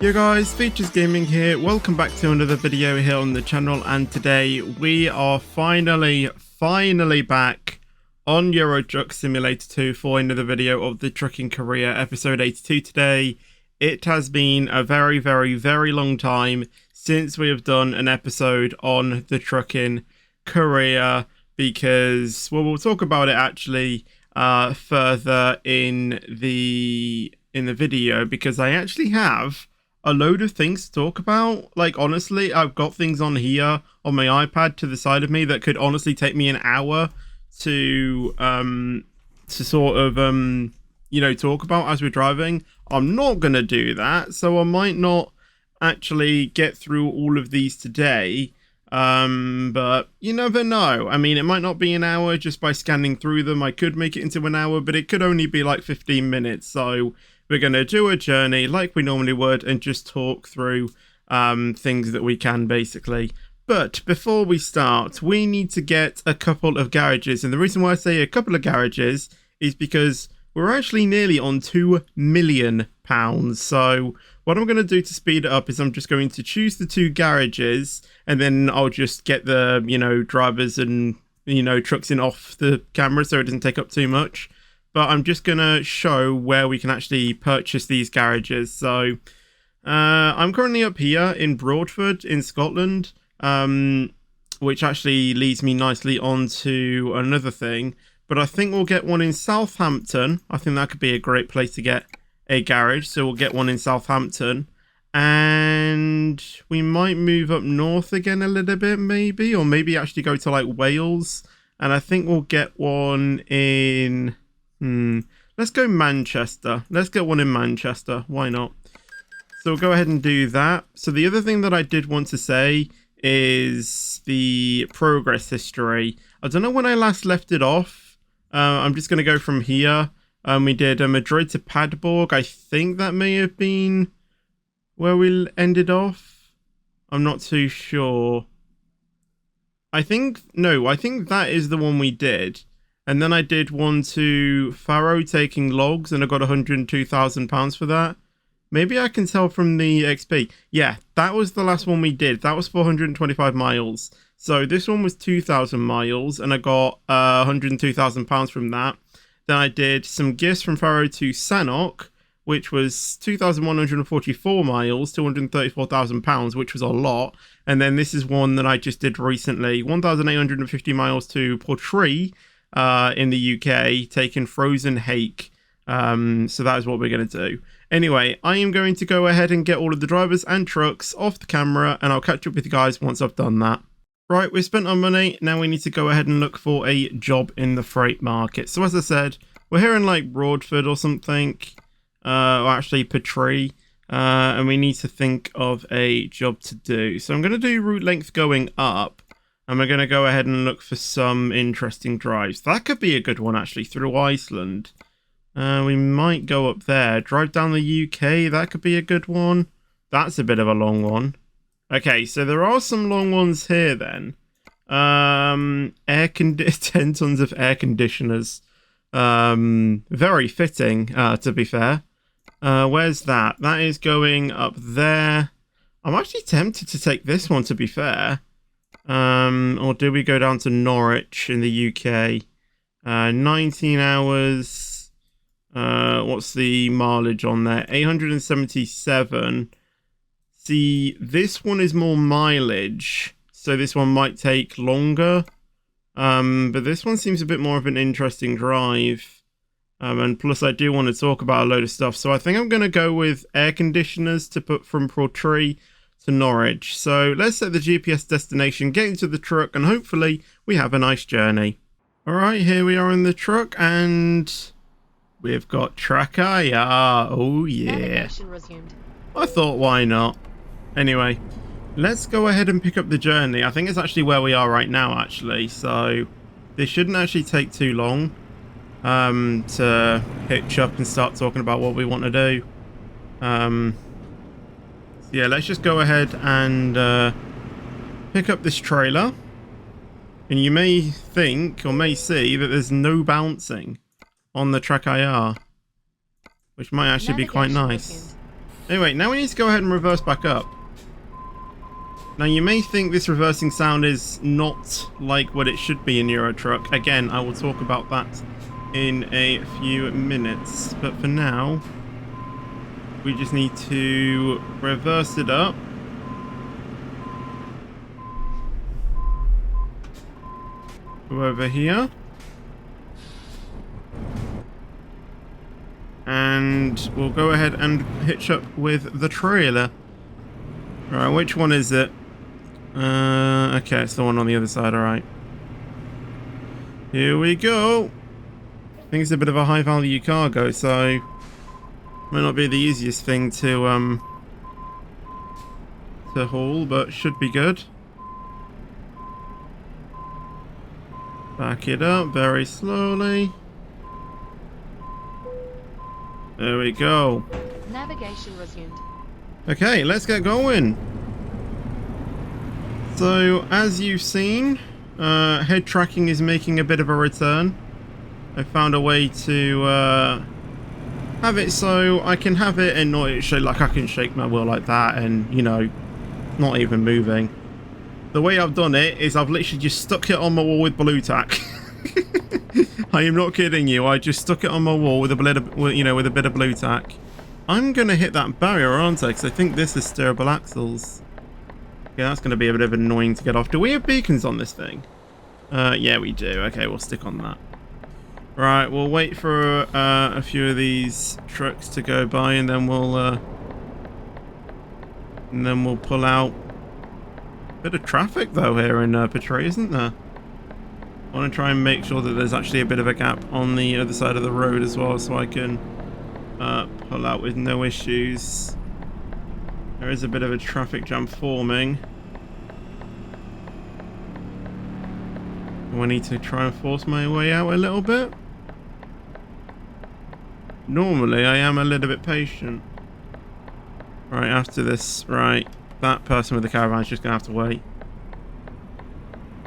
Yo guys, Features Gaming here. Welcome back to another video here on the channel, and today we are finally back on Euro Truck Simulator 2 for another video of the Trucking Career episode 82 today. It has been a very long time since we have done an episode on the Trucking Career because, well, we'll talk about it actually further in the video, because I actually have a load of things to talk about. Like, honestly, I've got things on here on my iPad to the side of me that could honestly take me an hour to sort of you know, talk about as we're driving. I'm not gonna do that, so I might not actually get through all of these today, but you never know. I mean, it might not be an hour just by scanning through them. I could make it into an hour, but it could only be like 15 minutes, so we're going to do a journey like we normally would and just talk through things that we can, basically. But before we start, we need to get a couple of garages. And the reason why I say a couple of garages is because we're actually nearly on £2 million. So what I'm going to do to speed it up is I'm just going to choose the two garages, and then I'll just get the, you know, drivers and, you know, trucks in off the camera so it doesn't take up too much. But I'm just going to show where we can actually purchase these garages. So I'm currently up here in Broadford in Scotland, which actually leads me nicely onto another thing. But I think we'll get one in Southampton. I think that could be a great place to get a garage. So we'll get one in Southampton. And we might move up north again a little bit, maybe. Or maybe actually go to like Wales. And I think we'll get one in... let's go Manchester. Let's get one in Manchester. Why not? So we'll go ahead and do that. So the other thing that I did want to say is the progress history. I don't know when I last left it off. I'm just going to go from here. We did Madrid to Padborg. I think that may have been where we ended off. I'm not too sure. I think that is the one we did. And then I did one to Faro taking logs, and I got £102,000 for that. Maybe I can tell from the XP. Yeah, that was the last one we did. That was 425 miles. So this one was 2,000 miles, and I got £102,000 from that. Then I did some gifts from Faro to Sanok, which was 2,144 miles, £234,000, which was a lot. And then this is one that I just did recently, 1,850 miles to Portree, in the UK, taking Frozen Hake. So that is what we're going to do. Anyway, I am going to go ahead and get all of the drivers and trucks off the camera, and I'll catch up with you guys once I've done that. Right, we've spent our money. Now we need to go ahead and look for a job in the freight market. So as I said, we're here in like Broadford or something, or actually Portree, and we need to think of a job to do. So I'm going to do route length going up. And we're going to go ahead and look for some interesting drives. That could be a good one, actually, through Iceland. We might go up there. Drive down the UK. That could be a good one. That's a bit of a long one. Okay, so there are some long ones here, then. 10 tons of air conditioners. Very fitting, to be fair. Where's that? That is going up there. I'm actually tempted to take this one, to be fair. Or do we go down to Norwich in the UK? 19 hours. What's the mileage on there? 877. See, this one is more mileage, so this one might take longer. But this one seems a bit more of an interesting drive. And plus I do want to talk about a load of stuff. So I think I'm going to go with air conditioners to put from Portree to Norwich. So let's set the GPS destination, get into the truck, and hopefully we have a nice journey. Alright, here we are in the truck, and we've got tracker. Yeah, oh yeah. I thought, why not? Anyway, let's go ahead and pick up the journey. I think it's actually where we are right now, actually. So this shouldn't actually take too long to hitch up and start talking about what we want to do. Yeah, let's just go ahead and pick up this trailer. And you may think, or may see, that there's no bouncing on the track IR, which might actually be quite nice. Anyway, now we need to go ahead and reverse back up. Now you may think this reversing sound is not like what it should be in Euro Truck. Again, I will talk about that in a few minutes. But for now, we just need to reverse it up. Go over here. And we'll go ahead and hitch up with the trailer. Alright, which one is it? Okay, it's the one on the other side, alright. Here we go. I think it's a bit of a high value cargo, so might not be the easiest thing to haul, but should be good. Back it up very slowly. There we go. Navigation resumed. Okay, let's get going. So, as you've seen, head tracking is making a bit of a return. I found a way to have it so I can have it and not shake, like I can shake my wheel like that and, you know, not even moving. The way I've done it is I've literally just stuck it on my wall with blue tack. I am not kidding you. I just stuck it on my wall with a bit of, you know, with a bit of blue tack. I'm gonna hit that barrier, aren't I? Because I think this is steerable axles. Yeah, that's gonna be a bit of annoying to get off. Do we have beacons on this thing? Yeah, we do. Okay, we'll stick on that. Right, we'll wait for a few of these trucks to go by, and then we'll pull out. Bit of traffic though here in Petrie, isn't there? I want to try and make sure that there's actually a bit of a gap on the other side of the road as well, so I can pull out with no issues. There is a bit of a traffic jam forming. Do I need to try and force my way out a little bit? Normally I am a little bit patient. Right, after this, right, that person with the caravan is just gonna have to wait.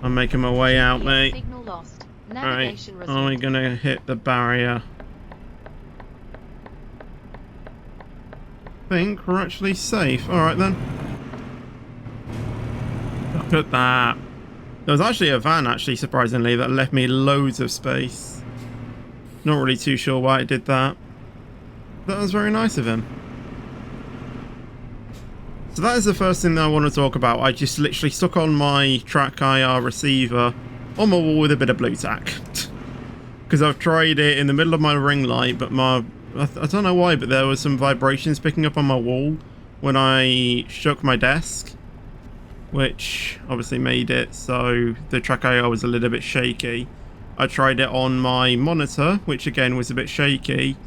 I'm making my way out, mate. Signal lost. Right, are we gonna hit the barrier? I think we're actually safe. Alright then. Look at that. There was actually a van, actually, surprisingly, that left me loads of space. Not really too sure why it did that. That was very nice of him. So that is the first thing that I want to talk about. I just literally stuck on my track IR receiver on my wall with a bit of blue tack. Because I've tried it in the middle of my ring light, but I don't know why, but there was some vibrations picking up on my wall when I shook my desk, which obviously made it so the track IR was a little bit shaky. I tried it on my monitor, which again was a bit shaky.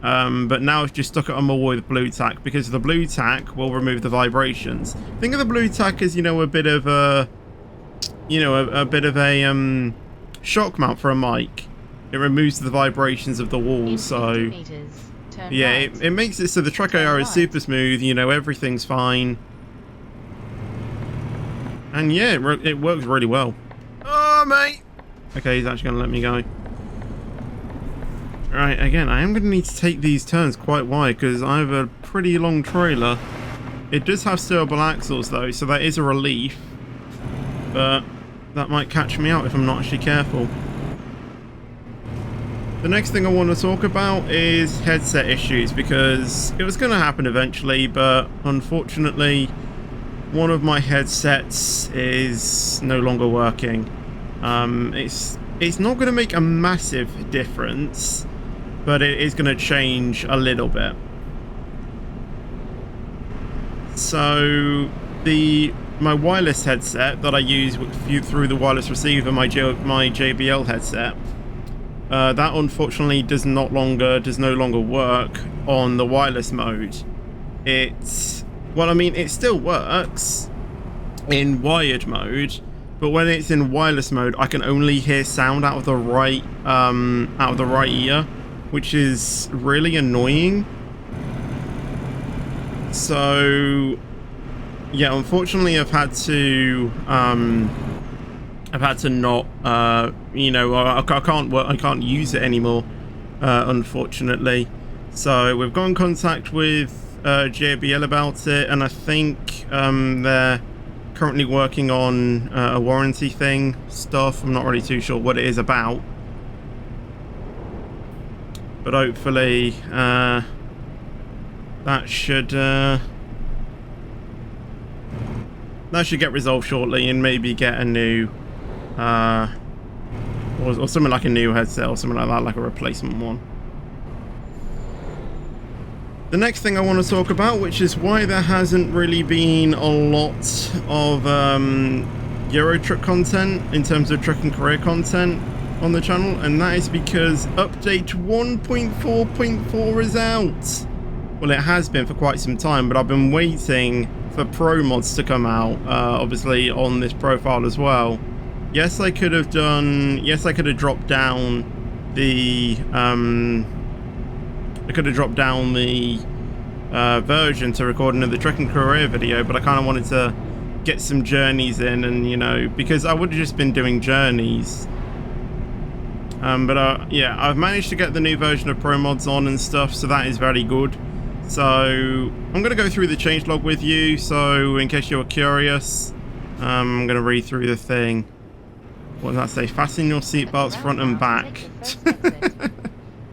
But now I've just stuck it on my wall with blue tack, because the blue tack will remove the vibrations. Think of the blue tack as, you know, a bit of a, shock mount for a mic. It removes the vibrations of the wall, so yeah, it makes it so the track IR is super smooth. You know, everything's fine, and yeah, it works really well. Oh mate. Okay, he's actually gonna let me go. Right, again, I am going to need to take these turns quite wide because I have a pretty long trailer. It does have steerable axles though, so that is a relief. But that might catch me out if I'm not actually careful. The next thing I want to talk about is headset issues, because it was going to happen eventually, but unfortunately one of my headsets is no longer working. It's not going to make a massive difference, but it is going to change a little bit. So my wireless headset that I use through the wireless receiver, my JBL headset, that unfortunately does no longer work on the wireless mode. It still works in wired mode, but when it's in wireless mode, I can only hear sound out of the right ear, which is really annoying. So yeah, unfortunately I've had to I've had to not, you know, I can't use it anymore, unfortunately. So we've got in contact with JBL about it, and I think they're currently working on a warranty stuff. I'm not really too sure what it is about, but hopefully that should get resolved shortly, and maybe get a new or something like a new headset or something like that, like a replacement one. The next thing I want to talk about, which is why there hasn't really been a lot of Euro Truck content in terms of truck and career content on the channel, and that is because update 1.4.4 is out. Well, it has been for quite some time, but I've been waiting for pro mods to come out, obviously on this profile as well. Yes, I could have dropped down the version to record another truck and career video, but I kind of wanted to get some journeys in, and you know, because I would have just been doing journeys. Yeah, I've managed to get the new version of pro mods on and stuff, so that is very good. So I'm going to go through the changelog with you, so in case you're curious, I'm going to read through the thing. What does that say? Fasten your seatbelts front and back.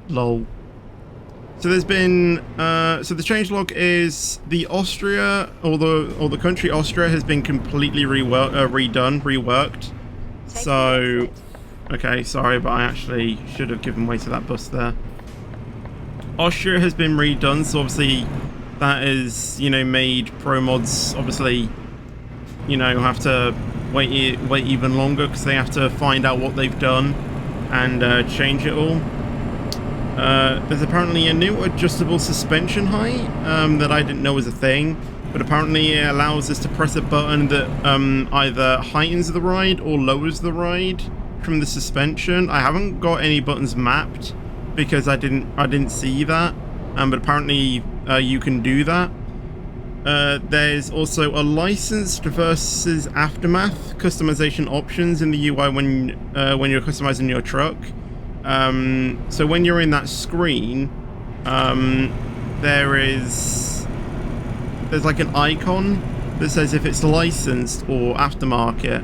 Lol. So there's been so the changelog is the Austria, or the country Austria has been completely reworked. So okay, sorry, but I actually should have given way to that bus there. Austria has been redone, so obviously that is, you know, made pro mods obviously, you know, have to wait even longer because they have to find out what they've done and change it all. There's apparently a new adjustable suspension height that I didn't know was a thing, but apparently it allows us to press a button that either heightens the ride or lowers the ride from the suspension. I haven't got any buttons mapped because I didn't see that, but apparently you can do that. There's also a licensed versus aftermath customization options in the UI when you're customizing your truck. So when you're in that screen, there's like an icon that says if it's licensed or aftermarket.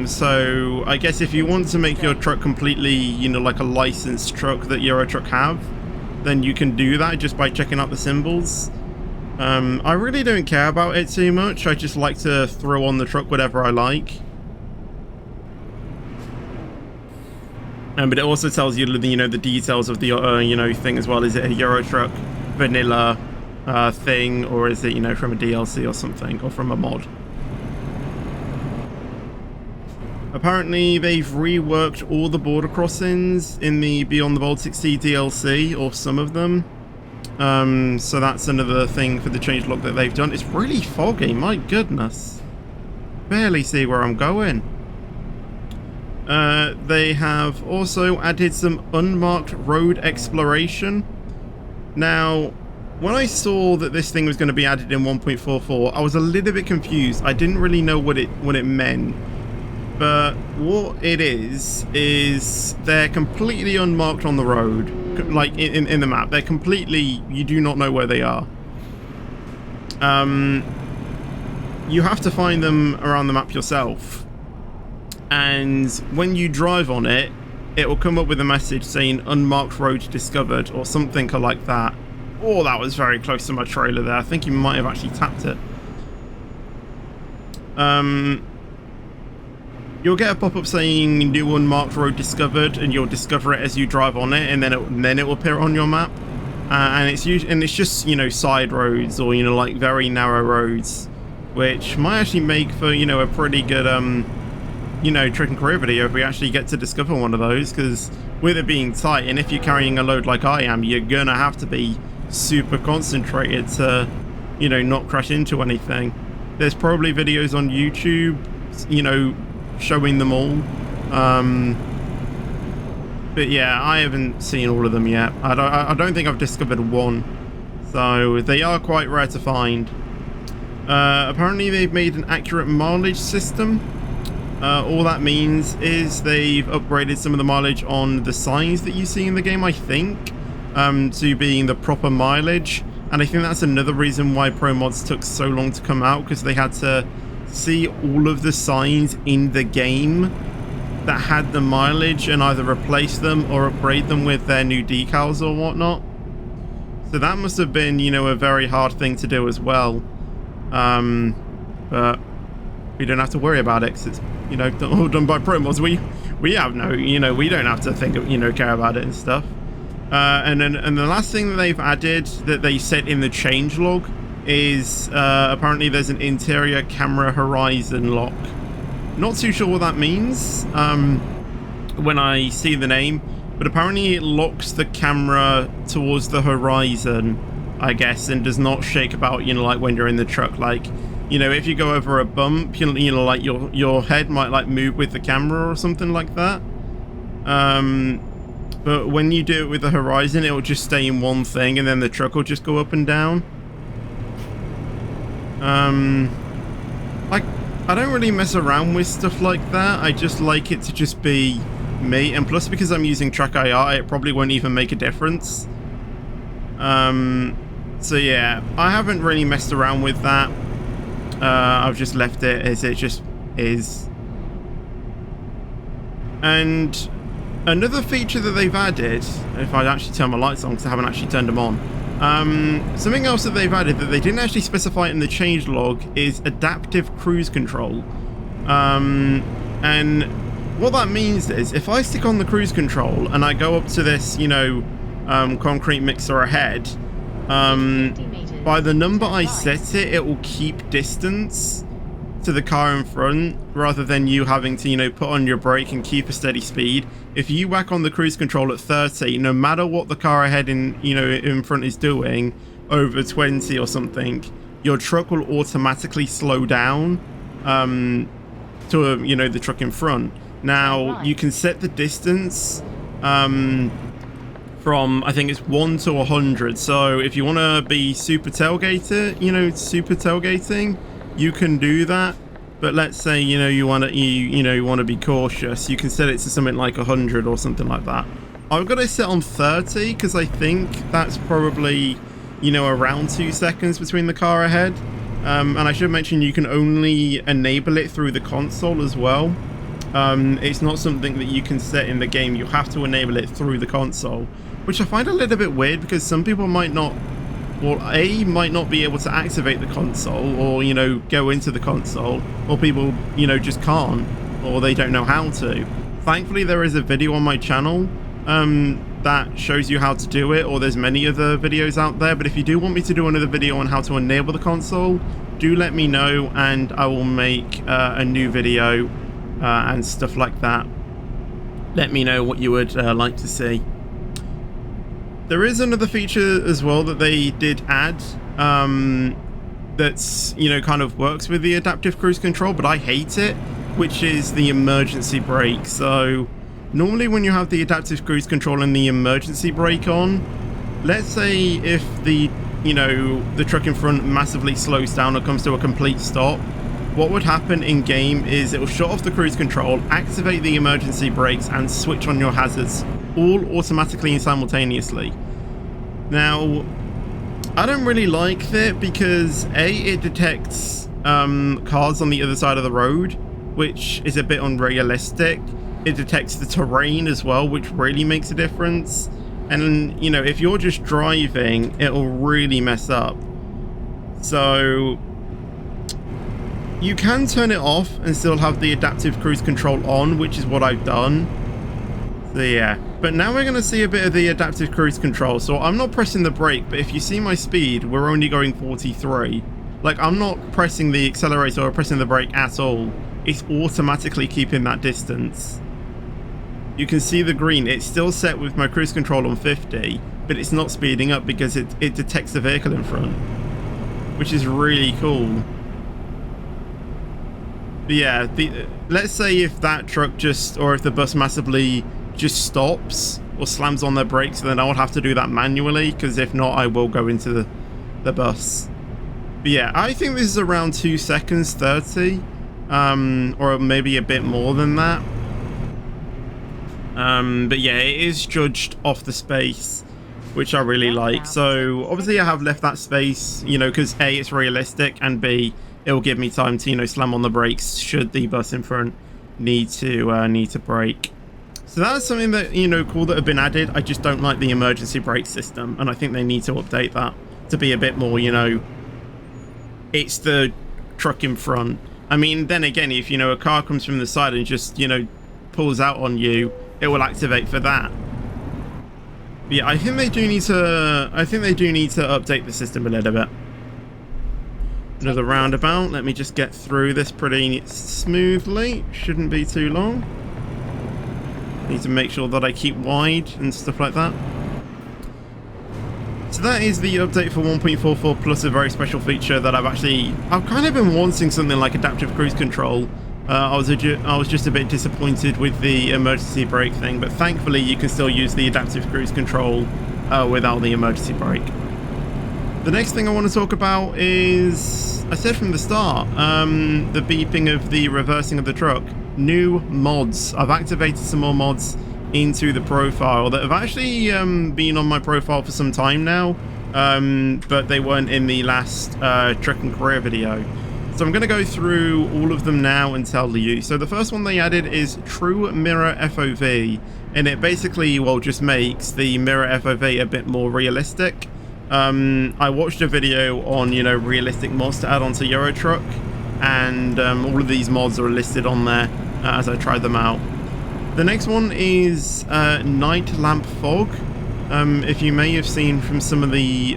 So I guess if you want to make your truck completely, you know, like a licensed truck that Euro Truck have, then you can do that just by checking out the symbols. I really don't care about it too much. I just like to throw on the truck whatever I like. But it also tells you, you know, the details of the, you know, thing as well. Is it a Euro Truck vanilla thing, or is it, you know, from a DLC or something, or from a mod? Apparently, they've reworked all the border crossings in the Beyond the Baltic Sea DLC, or some of them. So that's another thing for the changelog that they've done. It's really foggy, my goodness. Barely see where I'm going. They have also added some unmarked road exploration. Now, when I saw that this thing was going to be added in 1.44, I was a little bit confused. I didn't really know what it meant. But what it is they're completely unmarked on the road, like in the map. They're completely, you do not know where they are. You have to find them around the map yourself. And when you drive on it, it will come up with a message saying unmarked road discovered or something like that. Oh, that was very close to my trailer there. I think you might have actually tapped it. You'll get a pop-up saying new unmarked road discovered, and you'll discover it as you drive on it, and then it will appear on your map. And it's just, you know, side roads, or, you know, like very narrow roads, which might actually make for, you know, a pretty good you know, truck and career video if we actually get to discover one of those, because with it being tight, and if you're carrying a load like I am, you're gonna have to be super concentrated to, you know, not crash into anything. There's probably videos on YouTube, you know, showing them all, but yeah, I haven't seen all of them yet. I don't think I've discovered one, so they are quite rare to find. Apparently they've made an accurate mileage system, All that means is they've upgraded some of the mileage on the signs that you see in the game, I think, to being the proper mileage. And I think that's another reason why Pro Mods took so long to come out, because they had to see all of the signs in the game that had the mileage and either replace them or upgrade them with their new decals or whatnot. So that must have been, you know, a very hard thing to do as well. But we don't have to worry about it because it's, you know, all done by Pro Mods. We have no, you know, we don't have to think of, you know, care about it and stuff. And the last thing that they've added that they set in the changelog is apparently there's an interior camera horizon lock. Not too sure what that means when I see the name, but apparently it locks the camera towards the horizon, I guess, and does not shake about, you know, like when you're in the truck. Like, you know, if you go over a bump, you know, like your head might like move with the camera or something like that. But when you do it with the horizon, it will just stay in one thing, and then the truck will just go up and down. Like, I don't really mess around with stuff like that. I just like it to just be me, and plus because I'm using Track IR, it probably won't even make a difference. So yeah, I haven't really messed around with that. I've just left it as it just is. And another feature that they've added, if I actually turn my lights on because I haven't actually turned them on, something else that they've added that they didn't actually specify in the changelog is adaptive cruise control. And what that means is if I stick on the cruise control and I go up to this, you know, concrete mixer ahead, by the number I set it, it will keep distance to the car in front rather than you having to, you know, put on your brake and keep a steady speed. If you whack on the cruise control at 30, no matter what the car ahead in, you know, in front is doing, over 20 or something, your truck will automatically slow down to, you know, the truck in front. Now, you can set the distance from, I think it's 1 to 100. So if you want to be super tailgater, you know, super tailgating, you can do that. But let's say, you know, you want to be cautious, you can set it to something like 100 or something like that. I've got it set on 30 because I think that's probably, you know, around 2 seconds between the car ahead. And I should mention you can only enable it through the console as well. It's not something that you can set in the game. You have to enable it through the console, which I find a little bit weird because some people might not, well, might not be able to activate the console or, you know, go into the console, or people, you know, just can't, or they don't know how to. Thankfully, there is a video on my channel that shows you how to do it, or there's many other videos out there. But if you do want me to do another video on how to enable the console, do let me know and I will make a new video and stuff like that. Let me know what you would like to see. There is another feature as well that they did add that's, you know, kind of works with the adaptive cruise control, but I hate it, which is the emergency brake. So normally when you have the adaptive cruise control and the emergency brake on, let's say if the, you know, the truck in front massively slows down or comes to a complete stop, what would happen in game is it will shut off the cruise control, activate the emergency brakes, and switch on your hazards, all automatically and simultaneously. Now, I don't really like that because it detects cars on the other side of the road, which is a bit unrealistic. It detects the terrain as well, which really makes a difference. And, you know, if you're just driving, it'll really mess up. So you can turn it off and still have the adaptive cruise control on, which is what I've done. So yeah, but now we're going to see a bit of the adaptive cruise control. So I'm not pressing the brake, but if you see my speed, we're only going 43. Like, I'm not pressing the accelerator or pressing the brake at all. It's automatically keeping that distance. You can see the green. It's still set with my cruise control on 50, but it's not speeding up because it detects the vehicle in front, which is really cool. But yeah, let's say if that truck just, or if the bus massively just stops or slams on their brakes, then I would have to do that manually, because if not, I will go into the bus. But yeah, I think this is around 2 seconds 30. or maybe a bit more than that. But yeah, it is judged off the space, which I really like. So obviously I have left that space, you know, because A, it's realistic, and B, it will give me time to, you know, slam on the brakes should the bus in front need to brake. So that's something that, you know, cool that have been added. I just don't like the emergency brake system, and I think they need to update that to be a bit more, you know, it's the truck in front. I mean, then again, if, you know, a car comes from the side and just, you know, pulls out on you, it will activate for that. But yeah, I think they do need to update the system a little bit. Another roundabout. Let me just get through this pretty smoothly. Shouldn't be too long. Need to make sure that I keep wide and stuff like that. So that is the update for 1.44 plus a very special feature that I've kind of been wanting something like adaptive cruise control. I was just a bit disappointed with the emergency brake thing, but thankfully you can still use the adaptive cruise control without the emergency brake. The next thing I want to talk about is, I said from the start, the beeping of the reversing of the truck. New mods. I've activated some more mods into the profile that have actually been on my profile for some time now, but they weren't in the last Trek and Career video. So I'm going to go through all of them now and tell you. So the first one they added is True Mirror FOV, and it basically, well, just makes the mirror FOV a bit more realistic. I watched a video on, you know, realistic mods to add onto Euro Truck, and all of these mods are listed on there as I tried them out. The next one is Night Lamp Fog. If you may have seen from some of the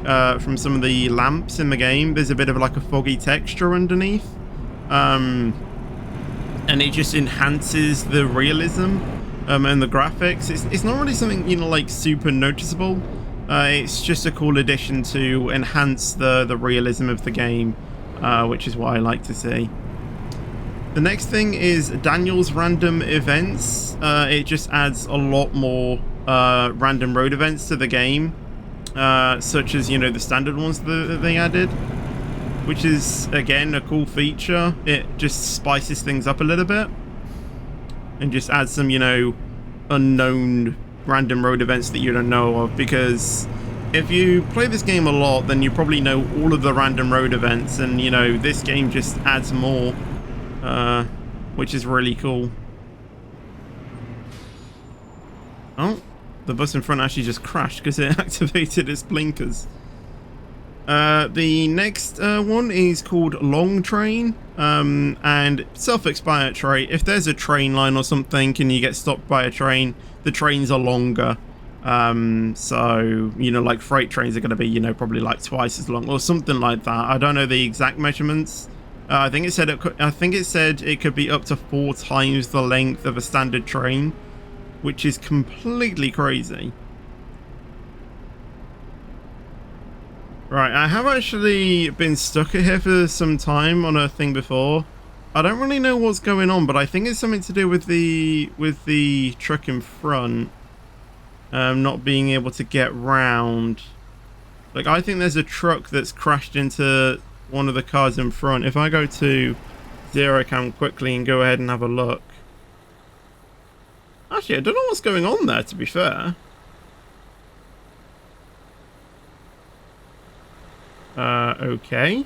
lamps in the game, there's a bit of like a foggy texture underneath, and it just enhances the realism and the graphics. It's not really something, you know, like super noticeable. It's just a cool addition to enhance the realism of the game, which is what I like to see. The next thing is Daniel's random events. It just adds a lot more random road events to the game, such as, you know, the standard ones that they added, which is again a cool feature. It just spices things up a little bit and just adds some, you know, unknown random road events that you don't know of, because if you play this game a lot, then you probably know all of the random road events, and, you know, this game just adds more, which is really cool. Oh, the bus in front actually just crashed because it activated its blinkers. The next one is called Long Train, and self-explanatory. If there's a train line or something and you get stopped by a train, the trains are longer. So, you know, like freight trains are going to be, you know, probably like twice as long or something like that. I don't know the exact measurements. I think it said it could be up to 4 times the length of a standard train, which is completely crazy. Right, I have actually been stuck here for some time on a thing before. I don't really know what's going on, but I think it's something to do with the truck in front not being able to get round. Like, I think there's a truck that's crashed into one of the cars in front. If I go to zero cam quickly and go ahead and have a look. Actually, I don't know what's going on there, to be fair. Okay.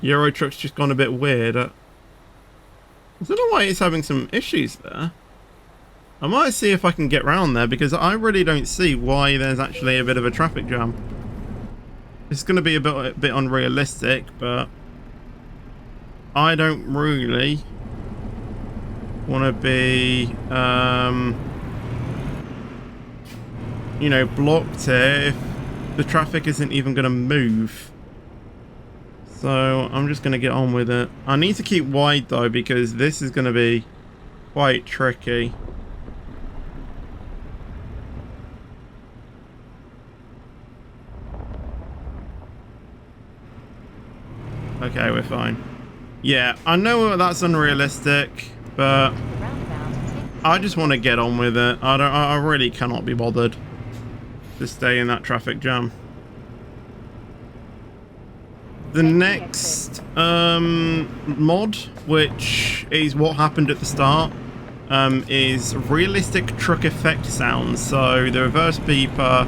Euro Truck's just gone a bit weird. I don't know why it's having some issues there. I might see if I can get round there, because I really don't see why there's actually a bit of a traffic jam. It's going to be a bit unrealistic, but I don't really want to be, you know, blocked here if the traffic isn't even going to move. So I'm just going to get on with it. I need to keep wide though, because this is going to be quite tricky. Okay, we're fine. Yeah, I know that's unrealistic, but I just want to get on with it. I really cannot be bothered to stay in that traffic jam. The next mod, which is what happened at the start, is realistic truck effect sounds. So the reverse beeper,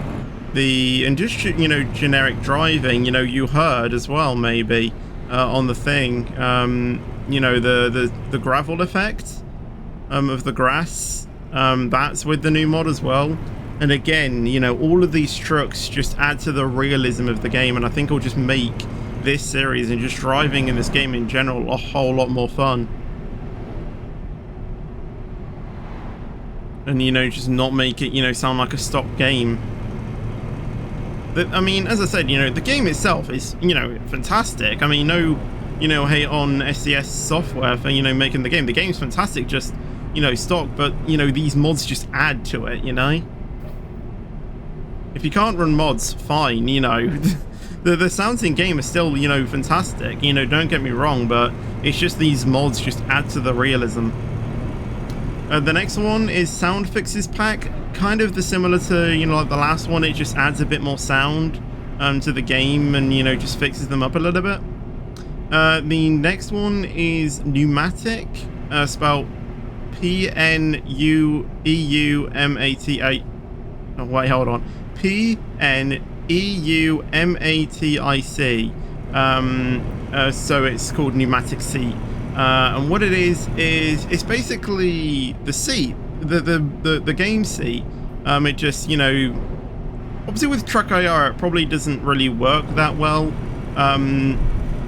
and just generic driving. You heard as well maybe on the thing. The gravel effect of the grass. That's with the new mod as well. And again, all of these trucks just add to the realism of the game, and I think it'll just make this series and just driving in this game in general a whole lot more fun. And just not make it sound like a stock game. I mean, as I said, the game itself is fantastic. I mean, no hate on SCS software for making the game. The game's fantastic, just stock, but these mods just add to it. If you can't run mods, fine. The sounds in game are still fantastic. Don't get me wrong, but it's just these mods just add to the realism. The next one is Sound Fixes Pack, kind of similar to like the last one. It just adds a bit more sound to the game and just fixes them up a little bit. The next one is Pneumatic, spelled P-N-U-E-U-M-A-T-I. Oh wait, hold on. P-N-E-U-M-A-T-I-C. So it's called Pneumatic Seat. And what it is it's basically the seat, the game seat. It just obviously with Truck IR it probably doesn't really work that well,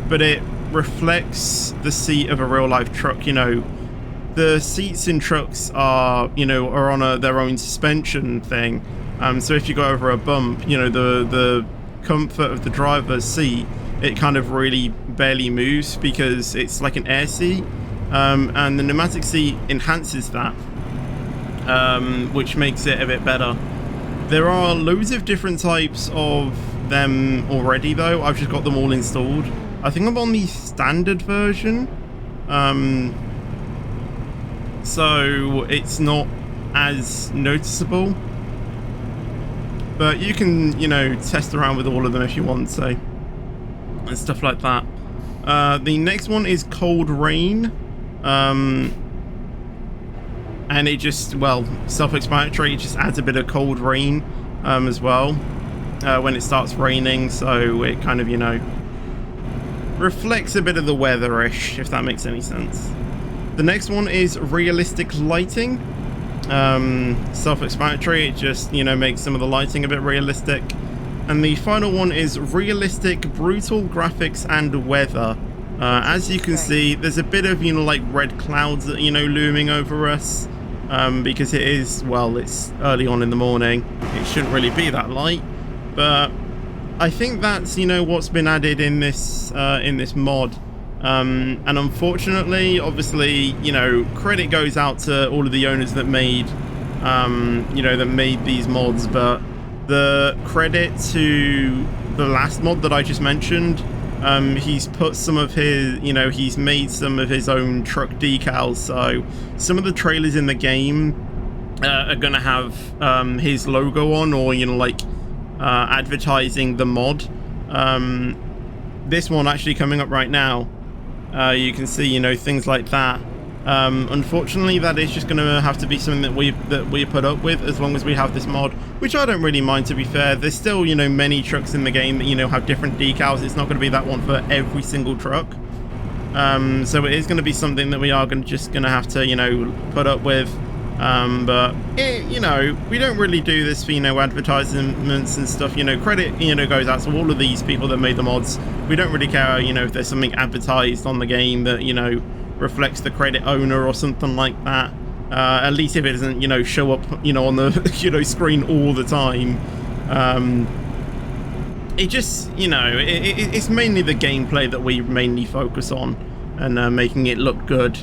but it reflects the seat of a real life truck. The seats in trucks are are on their own suspension thing. So if you go over a bump, the comfort of the driver's seat, it kind of really barely moves because it's like an air seat, and the pneumatic seat enhances that, which makes it a bit better. There are loads of different types of them already though. I've just got them all installed. I think I'm on the standard version, so it's not as noticeable, but you can test around with all of them if you want, so, and stuff like that. The next one is Cold Rain, and it just, well, self-explanatory. It just adds a bit of cold rain as well when it starts raining, so it kind of reflects a bit of the weatherish, if that makes any sense. The next one is Realistic Lighting. Self-explanatory. It just makes some of the lighting a bit realistic. And the final one is Realistic Brutal Graphics and Weather. As you can see, there's a bit of like red clouds that looming over us, because it is, well, it's early on in the morning. It shouldn't really be that light, but I think that's what's been added in this mod. And unfortunately, obviously, credit goes out to all of the owners that made that made these mods, but the credit to the last mod that I just mentioned, he's put some of his, he's made some of his own truck decals, so some of the trailers in the game are gonna have his logo on, or like advertising the mod. This one actually coming up right now, you can see things like that. Unfortunately, that is just going to have to be something that we put up with as long as we have this mod, which I don't really mind, to be fair. There's still many trucks in the game that have different decals. It's not going to be that one for every single truck, so it is going to be something that we are just going to have to put up with. But we don't really do this for advertisements and stuff. Credit goes out to all of these people that made the mods. We don't really care if there's something advertised on the game that reflects the credit owner or something like that. At least if it doesn't show up on the screen all the time. It just it's mainly the gameplay that we mainly focus on, and making it look good.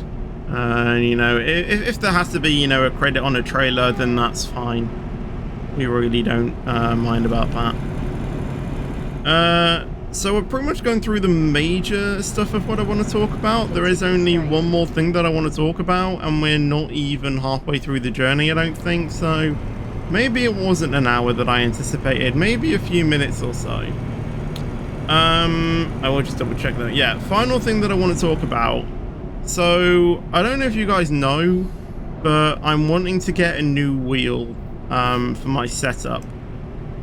If there has to be a credit on a trailer, then that's fine. We really don't mind about that. So we're pretty much going through the major stuff of what I want to talk about. There is only one more thing that I want to talk about, and we're not even halfway through the journey, I don't think. So maybe it wasn't an hour that I anticipated, maybe a few minutes or so. I will just double check that. Yeah, final thing that I want to talk about. So I don't know if you guys know, but I'm wanting to get a new wheel for my setup.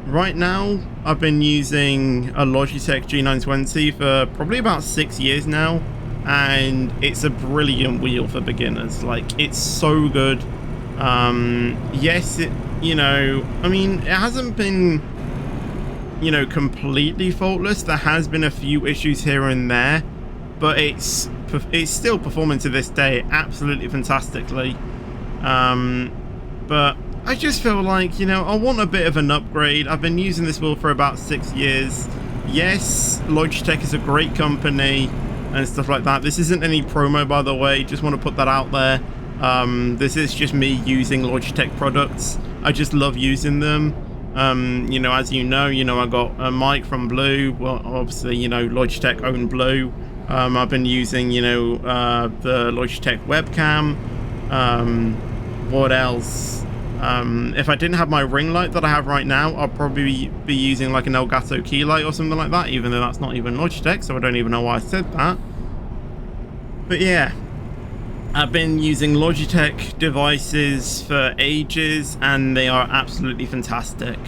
Right now, I've been using a Logitech G920 for probably about 6 years now, and it's a brilliant wheel for beginners. Like, it's so good. Yes, it, I mean, it hasn't been, completely faultless. There has been a few issues here and there, but it's still performing to this day absolutely fantastically. But I just feel like, I want a bit of an upgrade. I've been using this wheel for about 6 years. Yes, Logitech is a great company and stuff like that. This isn't any promo, by the way. Just want to put that out there. This is just me using Logitech products. I just love using them. As you know, I got a mic from Blue. Well, obviously, Logitech own Blue. I've been using, the Logitech webcam. What else? If I didn't have my ring light that I have right now, I'll probably be using like an Elgato key light or something like that, even though that's not even Logitech, so I don't even know why I said that. But yeah, I've been using Logitech devices for ages, and they are absolutely fantastic.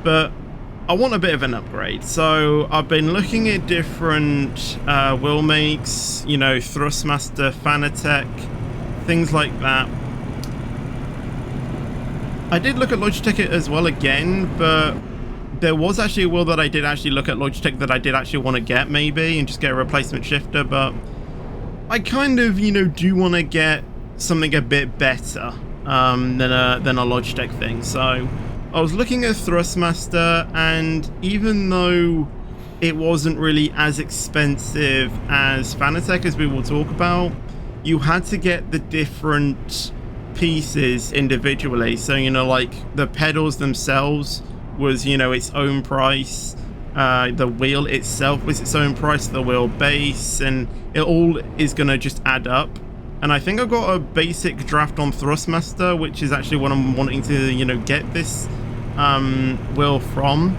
But I want a bit of an upgrade, so I've been looking at different wheel makes, Thrustmaster, Fanatec, things like that. I did look at Logitech as well again, but there was actually a wheel that I did actually look at Logitech that I did actually want to get maybe and just get a replacement shifter, but I kind of, do want to get something a bit better than a Logitech thing. So I was looking at Thrustmaster, and even though it wasn't really as expensive as Fanatec, as we will talk about, you had to get the different pieces individually. So like the pedals themselves was its own price, the wheel itself was its own price, the wheel base, and it all is gonna just add up. And I think I got a basic draft on Thrustmaster, which is actually what I'm wanting to get this wheel from.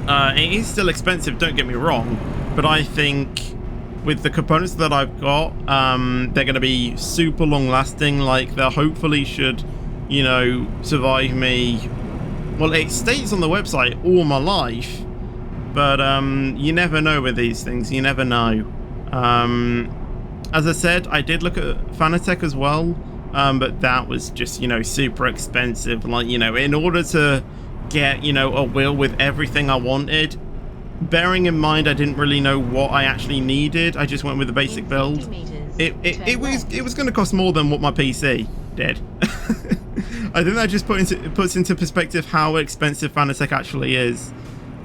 It is still expensive, don't get me wrong, but I think with the components that I've got, they're going to be super long lasting. Like, they hopefully should, survive me. Well, it states on the website all my life, but you never know with these things. You never know. As I said, I did look at Fanatec as well, but that was just, super expensive. Like, in order to get, a wheel with everything I wanted, bearing in mind I didn't really know what I actually needed, I just went with the basic build. It was going to cost more than what my PC did. I think that just puts into perspective how expensive Fanatec actually is.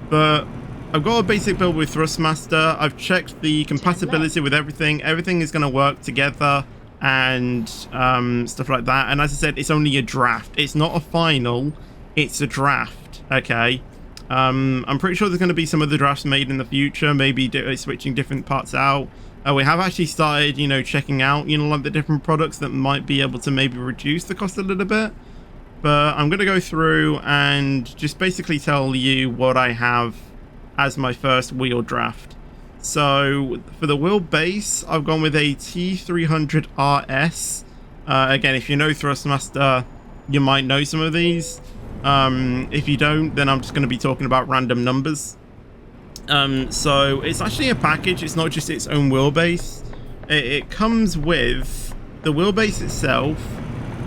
But I've got a basic build with Thrustmaster. I've checked the compatibility with everything. Everything is going to work together and stuff like that. And as I said, it's only a draft. It's not a final. It's a draft. Okay. I'm pretty sure there's going to be some of the drafts made in the future, maybe switching different parts out. We have actually started, checking out, like the different products that might be able to maybe reduce the cost a little bit. But I'm going to go through and just basically tell you what I have as my first wheel draft. So for the wheel base, I've gone with a T300 RS. Again, if you know Thrustmaster, you might know some of these. If you don't, then I'm just going to be talking about random numbers. So it's actually a package. It's not just its own wheelbase. It comes with the wheelbase itself.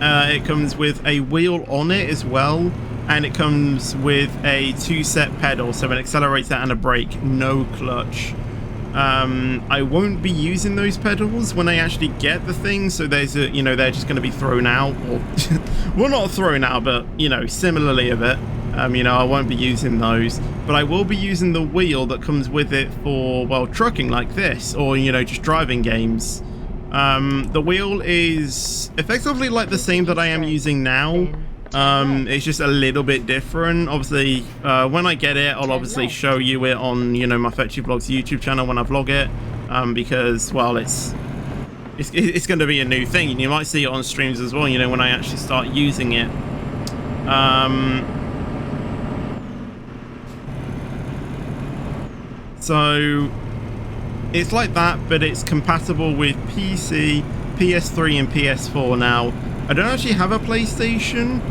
It comes with a wheel on it as well, and it comes with a 2-set pedal, so an accelerator and a brake, no clutch. I won't be using those pedals when I actually get the thing, so there's a, they're just going to be thrown out, or well, not thrown out, but similarly a bit. I won't be using those, but I will be using the wheel that comes with it for, well, trucking like this, or just driving games. The wheel is effectively like the same that I am using now. It's just a little bit different. Obviously, when I get it, I'll obviously show you it on, my Fetchy Vlogs YouTube channel when I vlog it, because, well, it's going to be a new thing, and you might see it on streams as well, when I actually start using it. So it's like that, but it's compatible with PC, PS3 and PS4 now. I don't actually have a PlayStation,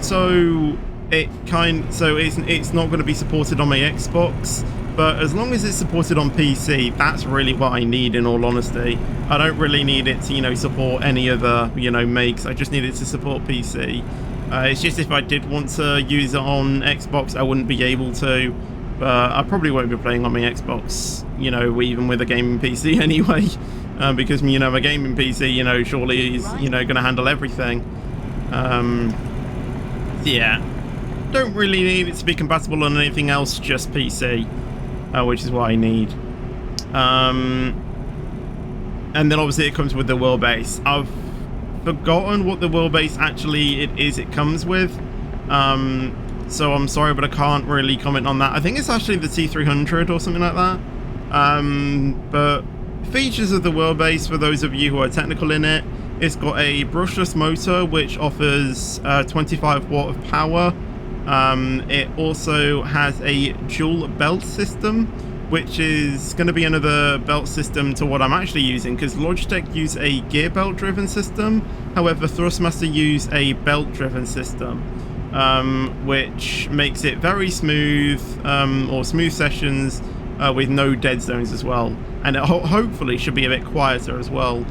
so it's not going to be supported on my Xbox, but as long as it's supported on PC, that's really what I need, in all honesty. I don't really need it to, you know, support any other, you know, makes. I just need it to support PC. It's just if I did want to use it on Xbox, I wouldn't be able to. But I probably won't be playing on my Xbox, you know, even with a gaming PC anyway. Because, you know, a gaming PC, you know, surely is, you know, going to handle everything. Yeah. Don't really need it to be compatible on anything else, just PC. Which is what I need. And then obviously it comes with the wheelbase. I've forgotten what the wheelbase actually it comes with. So I'm sorry, but I can't really comment on that. I think it's actually the T300 or something like that. But features of the wheelbase, for those of you who are technical in it, it's got a brushless motor which offers 25 watt of power. It also has a dual belt system, which is going to be another belt system to what I'm actually using, because Logitech use a gear belt driven system. However, Thrustmaster use a belt driven system. Which makes it very smooth, or smooth sessions with no dead zones as well. And it hopefully should be a bit quieter as well,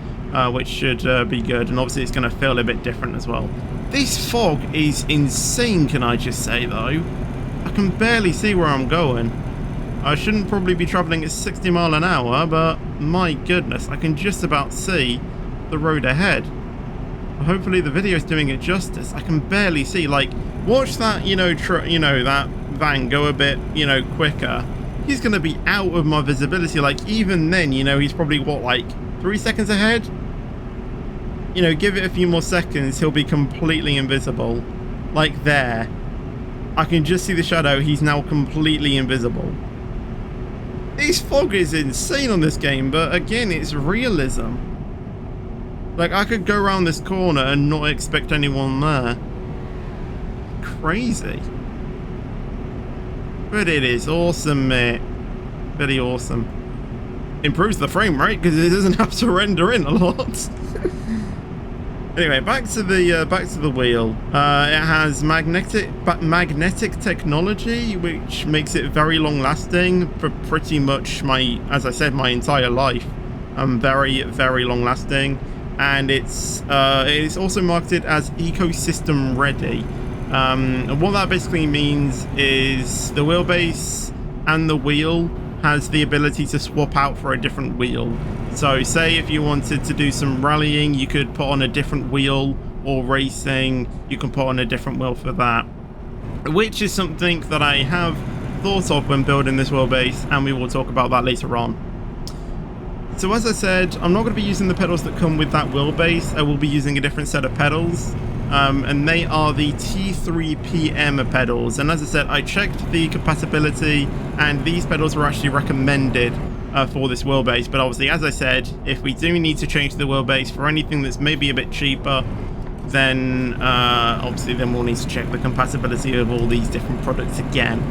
which should be good. And obviously it's going to feel a bit different as well. This fog is insane, can I just say, though. I can barely see where I'm going. I shouldn't probably be travelling at 60 miles an hour, but my goodness, I can just about see the road ahead. Hopefully the video is doing it justice. I can barely see. Like, watch that, you know, that van go a bit, you know, quicker. He's going to be out of my visibility. Like, even then, you know, he's probably, what, like 3 seconds ahead? You know, give it a few more seconds, he'll be completely invisible. Like there. I can just see the shadow. He's now completely invisible. This fog is insane on this game, but again, it's realism. Like, I could go around this corner and not expect anyone there. Crazy. But it is awesome, mate. Very awesome. Improves the frame rate because it doesn't have to render in a lot. Anyway, back to the wheel. It has magnetic technology, which makes it very long lasting for pretty much as I said, my entire life. Very, very long lasting. And it's also marketed as ecosystem ready. And what that basically means is the wheelbase and the wheel has the ability to swap out for a different wheel. So say if you wanted to do some rallying, you could put on a different wheel, or racing, you can put on a different wheel for that. Which is something that I have thought of when building this wheelbase, and we will talk about that later on. So as I said, I'm not going to be using the pedals that come with that wheelbase. I will be using a different set of pedals, and they are the T3PM pedals. And as I said, I checked the compatibility, and these pedals were actually recommended for this wheelbase. But obviously, as I said, if we do need to change the wheelbase for anything that's maybe a bit cheaper, then obviously then we'll need to check the compatibility of all these different products again.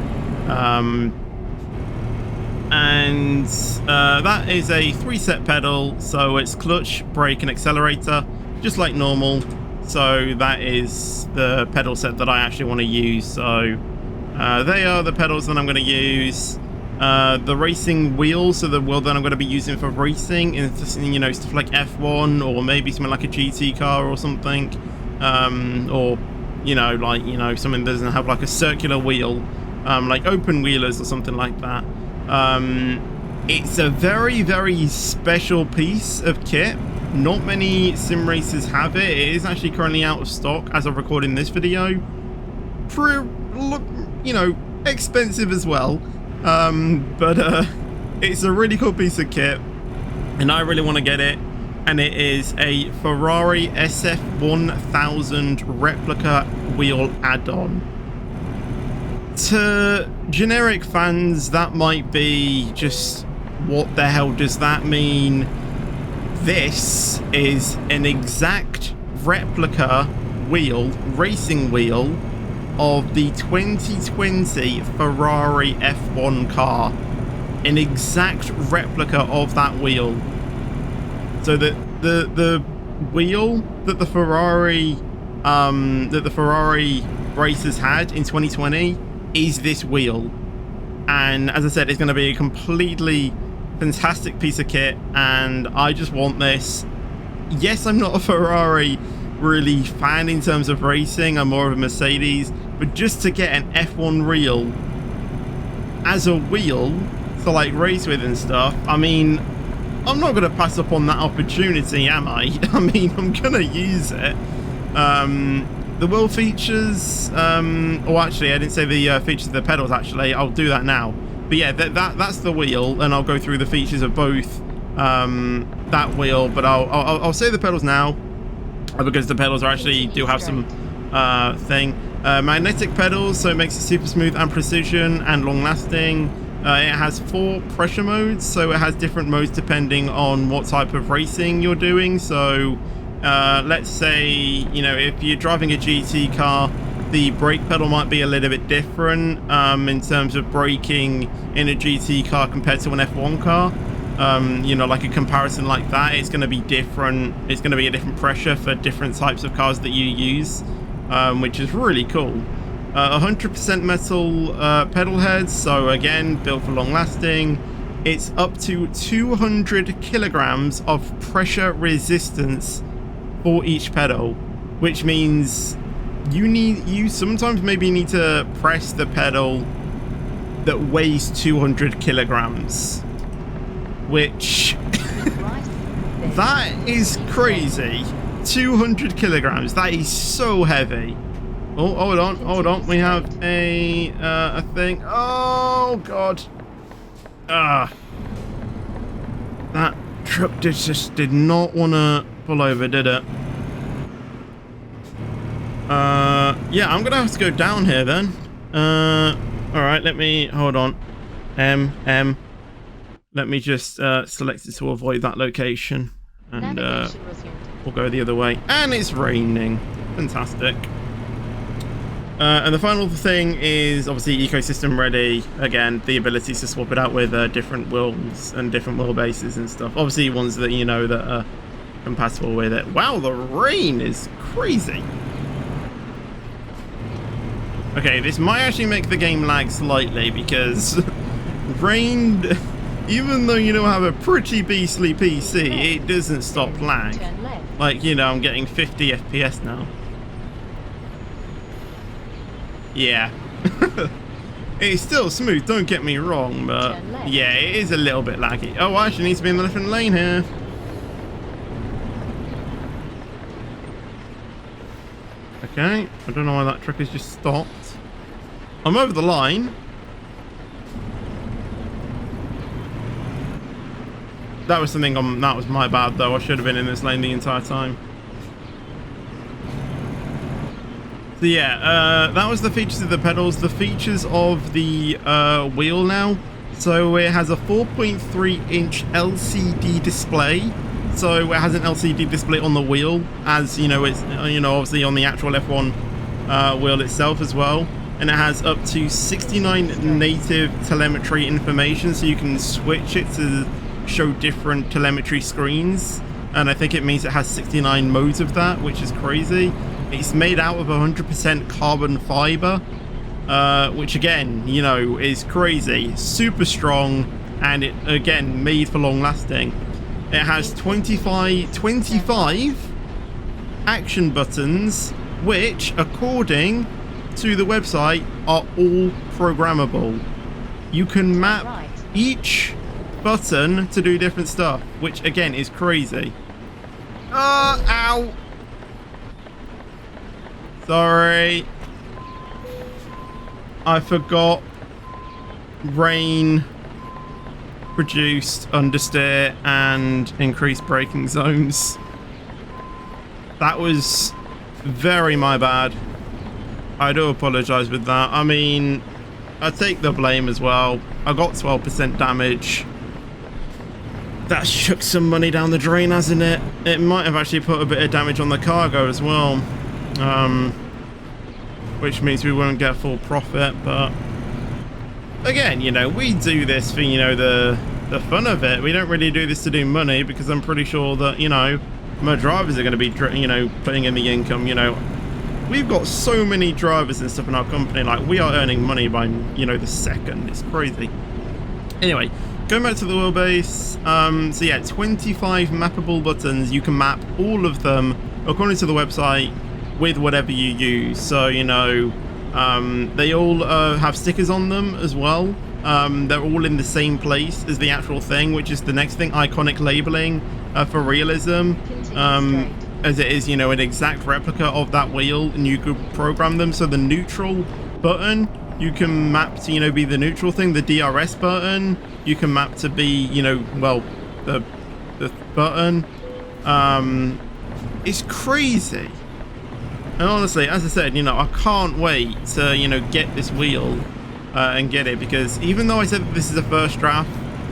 And that is a 3-set pedal, so it's clutch, brake and accelerator, just like normal. So that is the pedal set that I actually want to use. So they are the pedals that I'm going to use. The racing wheels, so the wheel that I'm going to be using for racing, you know, stuff like F1 or maybe something like a GT car or something, or you know, like, you know, something that doesn't have like a circular wheel, like open wheelers or something like that. It's a very, very special piece of kit. Not many sim racers have it. It is actually currently out of stock as of recording this video. You know, expensive as well. But it's a really cool piece of kit, and I really want to get it. And it is a Ferrari SF1000 replica wheel add-on. To generic fans, that might be just, what the hell does that mean? This is an exact replica wheel, racing wheel, of the 2020 Ferrari F1 car. an exact replica of that wheel. So the wheel that the Ferrari racers had in 2020 is this wheel. And as I said, it's going to be a completely fantastic piece of kit, and I just want this. Yes, I'm not a Ferrari really fan in terms of racing, I'm more of a Mercedes, but just to get an F1 reel as a wheel to like race with and stuff, I mean, I'm not going to pass up on that opportunity, am I? I mean, I'm going to use it. The wheel features, oh actually I didn't say the features of the pedals actually, I'll do that now. But yeah, that's the wheel, and I'll go through the features of both that wheel, but I'll say the pedals now, because the pedals are actually do have some magnetic pedals, so it makes it super smooth and precision and long lasting. It has 4 pressure modes, so it has different modes depending on what type of racing you're doing. So let's say, you know, if you're driving a GT car, the brake pedal might be a little bit different in terms of braking in a GT car compared to an F1 car. You know, like a comparison like that, it's going to be different. It's going to be a different pressure for different types of cars that you use, which is really cool. 100% metal pedal heads, so again, built for long lasting. It's up to 200 kilograms of pressure resistance for each pedal, which means you sometimes maybe need to press the pedal that weighs 200 kilograms, which that is crazy. 200 kilograms, that is so heavy. Oh, hold on, we have a thing. Oh god. That truck just did not want to pull over, did it? Yeah, I'm gonna have to go down here then. Alright, let me, hold on. Let me just select it to avoid that location. And we'll go the other way. And it's raining. Fantastic. And the final thing is obviously ecosystem ready. Again, the ability to swap it out with different wheels and different wheelbases and stuff. Obviously ones that you know that are compatible with it. Wow, the rain is crazy. Okay, this might actually make the game lag slightly because rain, even though you don't have a pretty beastly PC, it doesn't stop lag. Like, you know, I'm getting 50 FPS now. Yeah. It's still smooth, don't get me wrong, but yeah, it is a little bit laggy. Oh, I actually need to be in the different lane here. Okay, I don't know why that truck has just stopped. I'm over the line. That was something that was my bad though. I should have been in this lane the entire time. So yeah, that was the features of the pedals. The features of the wheel now. So it has a 4.3-inch LCD display. So it has an LCD display on the wheel, as you know, it's obviously on the actual F1 wheel itself as well. And it has up to 69 native telemetry information, so you can switch it to show different telemetry screens. And I think it means it has 69 modes of that, which is crazy. It's made out of 100% carbon fiber, which again, you know, is crazy. Super strong, and it again made for long lasting. It has 25 action buttons, which according to the website are all programmable. You can map each button to do different stuff, which again is crazy. Ow! Sorry. I forgot rain reduced understeer and increased braking zones. That was very my bad. I do apologize with that. I mean, I take the blame as well. I got 12% damage. That shook some money down the drain, hasn't it? It might have actually put a bit of damage on the cargo as well. Which means we won't get full profit, but again, you know, we do this for, you know, the fun of it. We don't really do this to do money, because I'm pretty sure that, you know, my drivers are going to be, you know, putting in the income. You know, we've got so many drivers and stuff in our company. Like, we are earning money by, you know, the second. It's crazy. Anyway, going back to the wheelbase. So yeah, 25 mappable buttons. You can map all of them according to the website with whatever you use. So, you know, they all have stickers on them as well. They're all in the same place as the actual thing, which is the next thing, iconic labeling for realism. As it is, you know, an exact replica of that wheel, and you could program them. So the neutral button, you can map to, you know, be the neutral thing. The DRS button, you can map to be, you know, well, the button. It's crazy. And honestly, as I said, you know, I can't wait to, you know, get this wheel and get it, because even though I said that this is a first draft,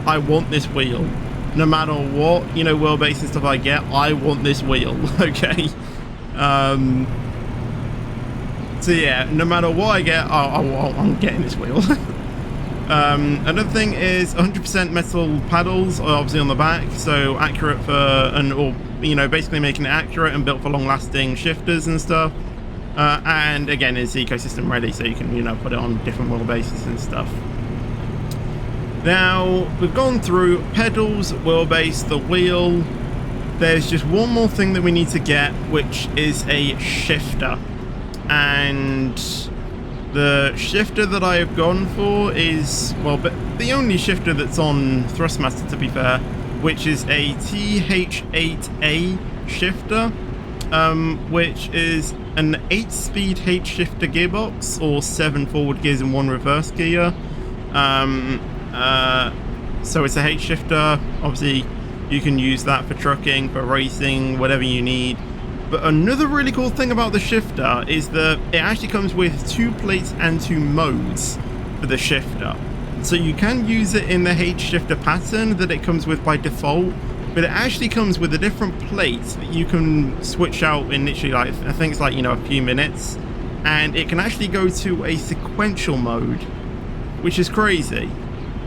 I want this wheel. No matter what, you know, wheelbase and stuff I get, I want this wheel, okay? So yeah, no matter what I get, I'm getting this wheel. Another thing is 100% metal paddles, obviously on the back, so accurate for, or you know, basically making it accurate and built for long-lasting shifters and stuff. And again, it's ecosystem ready, so you can, you know, put it on different wheelbases and stuff. Now, we've gone through pedals, wheelbase, the wheel. There's just one more thing that we need to get, which is a shifter. And the shifter that I have gone for is, well, but the only shifter that's on Thrustmaster, to be fair, which is a TH8A shifter, which is an 8-speed H shifter gearbox, or 7 forward gears and 1 reverse gear. So it's a H shifter. Obviously, you can use that for trucking, for racing, whatever you need. But another really cool thing about the shifter is that it actually comes with 2 plates and 2 modes for the shifter. So you can use it in the H shifter pattern that it comes with by default, but it actually comes with a different plate that you can switch out in literally, like, I think it's like, you know, a few minutes. And it can actually go to a sequential mode, which is crazy.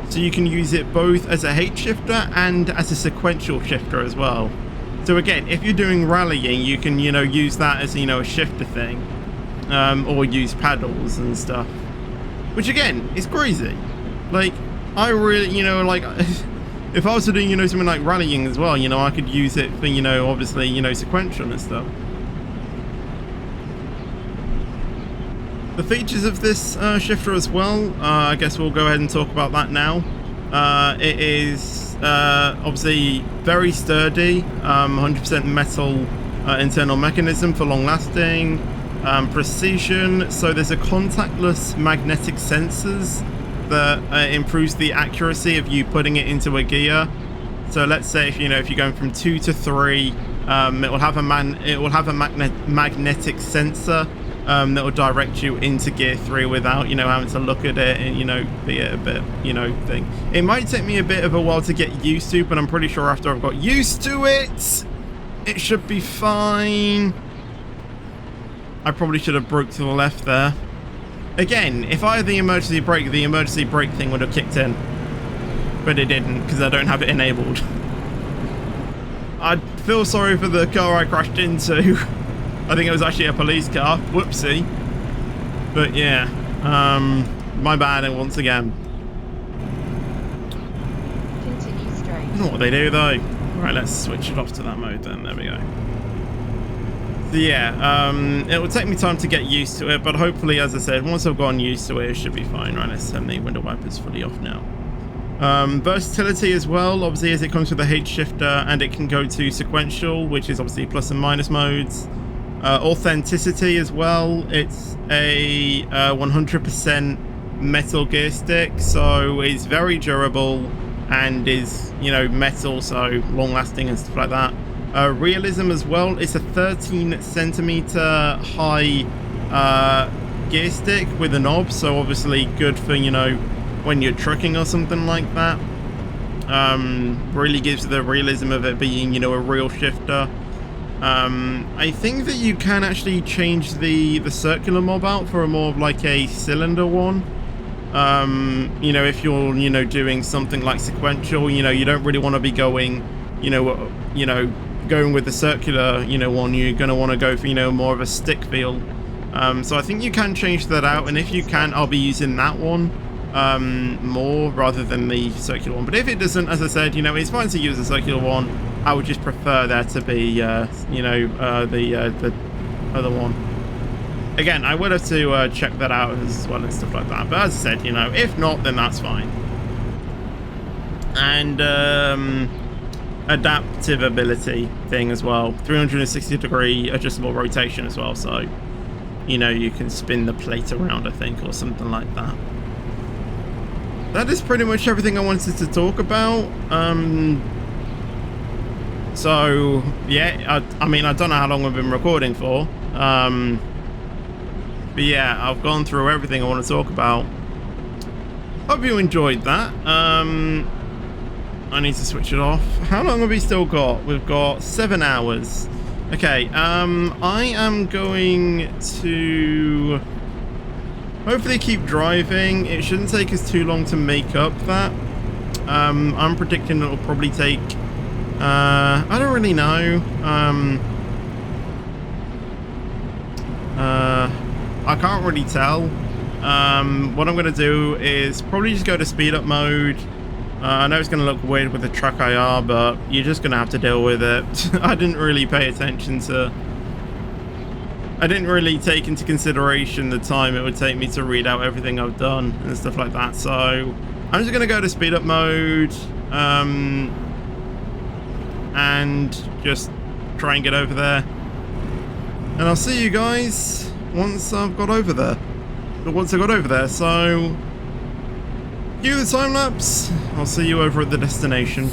So you can use it both as a H shifter and as a sequential shifter as well. So again, if you're doing rallying, you can, you know, use that as, you know, a shifter thing, or use paddles and stuff, which again is crazy. Like, I really, you know, like, if I was to do, you know, something like rallying as well, you know, I could use it for, you know, obviously, you know, sequential and stuff. The features of this shifter as well, I guess we'll go ahead and talk about that now. It is obviously very sturdy, 100% metal internal mechanism for long lasting, precision. So there's a contactless magnetic sensors that improves the accuracy of you putting it into a gear. So let's say if, you know, if you're going from 2 to 3, it will have a magnetic sensor that will direct you into gear 3 without, you know, having to look at it and, you know, be a bit, you know, thing. It might take me a bit of a while to get used to, but I'm pretty sure after I've got used to it, it should be fine. I probably should have broke to the left there. Again, if I had the emergency brake thing would have kicked in, but it didn't because I don't have it enabled. I feel sorry for the car I crashed into. I think it was actually a police car. Whoopsie. But yeah, my bad once again. Continue straight. I don't know what they do though. Right, let's switch it off to that mode then. There we go. So yeah, it will take me time to get used to it, but hopefully, as I said, once I've gotten used to it, it should be fine. Right, let's turn the window wipers fully off now. Versatility as well, obviously, as it comes with the H shifter, and it can go to sequential, which is obviously plus and minus modes. Authenticity as well, it's a 100% metal gear stick, so it's very durable and is, you know, metal, so long lasting and stuff like that. Realism as well, it's a 13 centimeter high gear stick with a knob, so obviously good for, you know, when you're trucking or something like that. Really gives the realism of it being, you know, a real shifter. I think that you can actually change the circular mob out for a more of like a cylinder one. You know, if you're, you know, doing something like sequential, you know, you don't really want to be going, you know, going with the circular, you know, one. You're going to want to go for, you know, more of a stick feel. So I think you can change that out, and if you can, I'll be using that one more rather than the circular one. But if it doesn't, as I said, you know, it's fine to use the circular one. I would just prefer there to be, you know, the other one. Again, I would have to check that out as well and stuff like that. But as I said, you know, if not, then that's fine. And adaptive ability thing as well. 360-degree adjustable rotation as well. So, you know, you can spin the plate around, I think, or something like that. That is pretty much everything I wanted to talk about. So, yeah, I mean, I don't know how long we've been recording for. But yeah, I've gone through everything I want to talk about. Hope you enjoyed that. I need to switch it off. How long have we still got? We've got 7 hours. Okay, I am going to hopefully keep driving. It shouldn't take us too long to make up that. I'm predicting it'll probably take... I don't really know. I can't really tell. What I'm going to do is probably just go to speed up mode. I know it's going to look weird with the track IR, but you're just going to have to deal with it. I didn't really pay attention to... I didn't really take into consideration the time it would take me to read out everything I've done and stuff like that. So I'm just going to go to speed up mode and just try and get over there. And I'll see you guys once I've got over there. But once I got over there, so cue the time lapse. I'll see you over at the destination.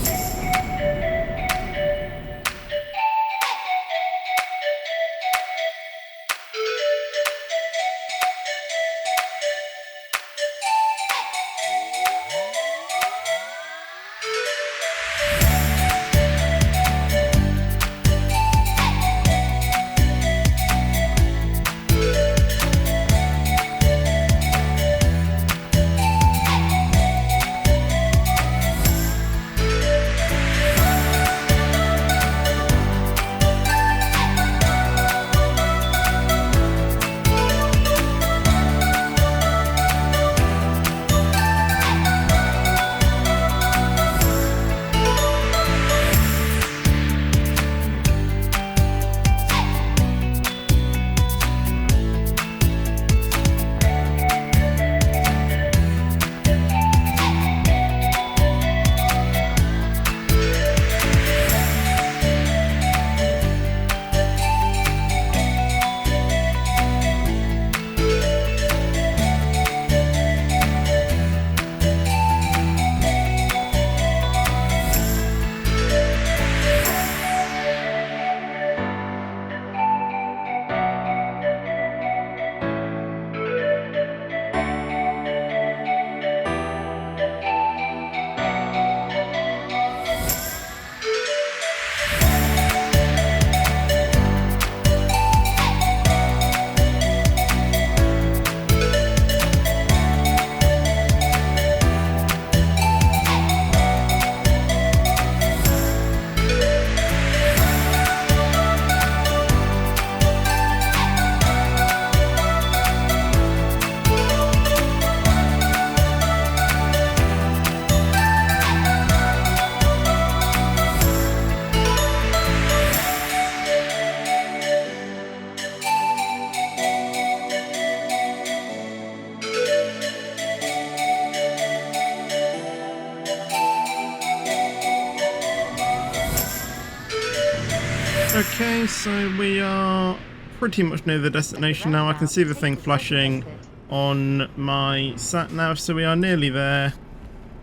Okay, so we are pretty much near the destination now. I can see the thing flashing on my sat nav, so we are nearly there.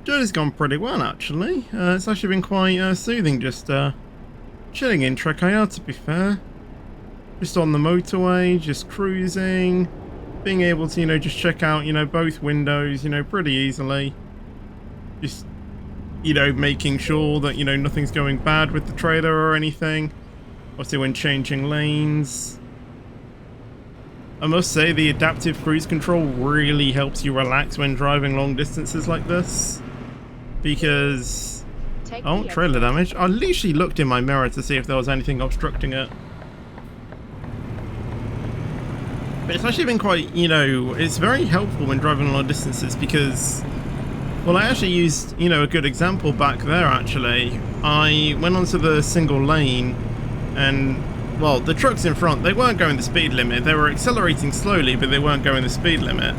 Journey's gone pretty well, actually. It's actually been quite soothing, just chilling in Trek IR, to be fair. Just on the motorway, just cruising, being able to, you know, just check out, you know, both windows, you know, pretty easily. Just, you know, making sure that, you know, nothing's going bad with the trailer or anything. Obviously when changing lanes. I must say the adaptive cruise control really helps you relax when driving long distances like this. Because... oh, trailer damage. I literally looked in my mirror to see if there was anything obstructing it. But it's actually been quite, you know, it's very helpful when driving long distances because... well, I actually used, you know, a good example back there, actually. I went onto the single lane and... well, the trucks in front, they weren't going the speed limit. They were accelerating slowly, but they weren't going the speed limit.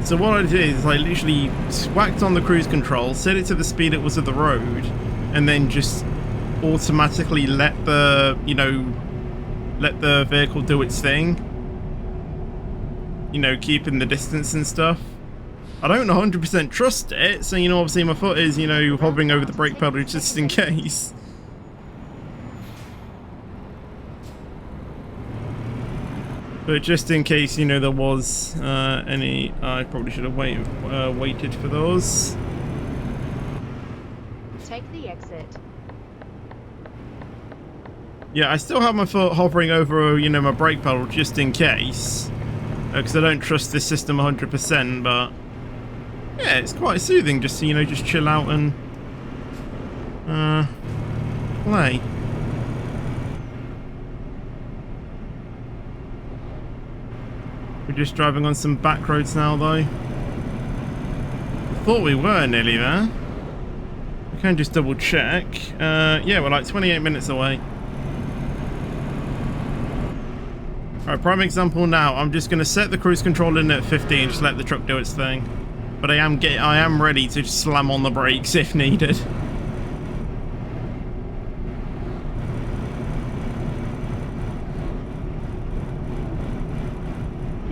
So what I did is I literally whacked on the cruise control, set it to the speed it was of the road, and then just automatically let the, you know, let the vehicle do its thing. You know, keeping the distance and stuff. I don't 100% trust it, so, you know, obviously my foot is, you know, hovering over the brake pedal just in case. But just in case, you know, there was any... I probably should have waited for those. Take the exit. Yeah, I still have my foot hovering over, you know, my brake pedal just in case. Because I don't trust this system 100%, but... yeah, it's quite soothing just to, you know, just chill out and... play. We're just driving on some back roads now, though. I thought we were nearly there. We can just double check. Yeah, we're like 28 minutes away. Alright, prime example now. I'm just going to set the cruise control in at 50 and just let the truck do its thing. But I am ready to just slam on the brakes if needed.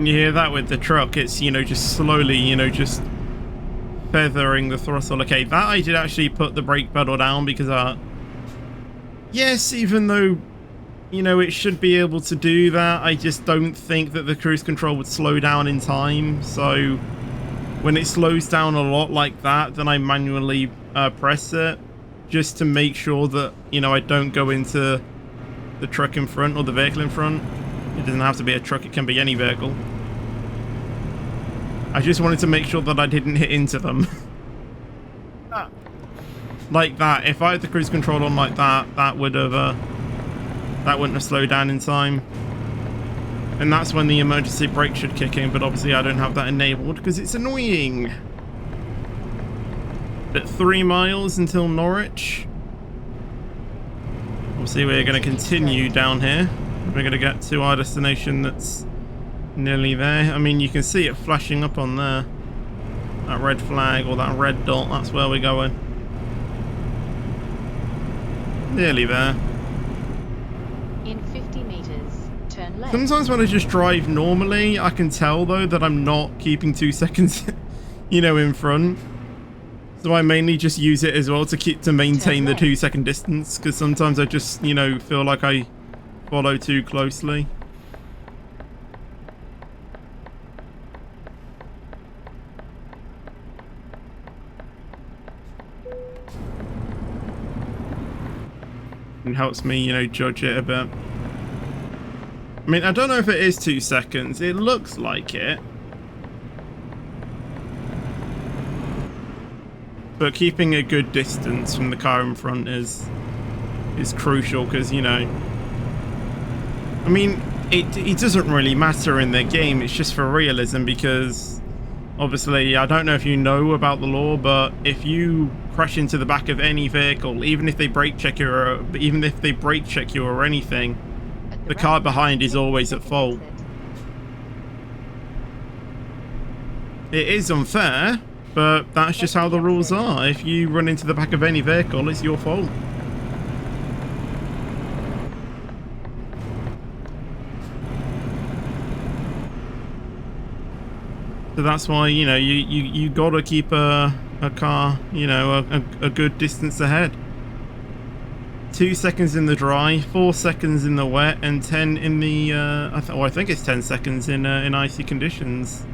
You hear that with the truck, it's, you know, just slowly, you know, just feathering the throttle. Okay, that I did actually put the brake pedal down because, yes, even though, you know, it should be able to do that, I just don't think that the cruise control would slow down in time. So when it slows down a lot like that, then I manually press it just to make sure that, you know, I don't go into the truck in front or the vehicle in front. It doesn't have to be a truck, it can be any vehicle. I just wanted to make sure that I didn't hit into them. Like that. If I had the cruise control on like that, that wouldn't have slowed down in time. And that's when the emergency brake should kick in, but obviously I don't have that enabled because it's annoying. But 3 miles until Norwich. Obviously we're going to continue down here. We're going to get to our destination that's nearly there. I mean, you can see it flashing up on there. That red flag or that red dot, that's where we're going. Nearly there. In 50 meters, turn left. Sometimes when I just drive normally, I can tell though that I'm not keeping 2 seconds, you know, in front. So I mainly just use it as well to maintain the 2 second distance, because sometimes I just, you know, feel like I follow too closely. It helps me, you know, judge it a bit. I mean, I don't know if it is 2 seconds. It looks like it. But keeping a good distance from the car in front is crucial, because, you know, I mean, it doesn't really matter in the game. It's just for realism, because obviously I don't know if you know about the law, but if you crash into the back of any vehicle, even if they brake check you or anything, the car behind is always at fault. It is unfair, but that's just how the rules are. If you run into the back of any vehicle, it's your fault. So that's why, you know, you gotta keep a car, you know, a good distance ahead. 2 seconds in the dry, 4 seconds in the wet, and 10 in the I think it's 10 seconds in icy conditions.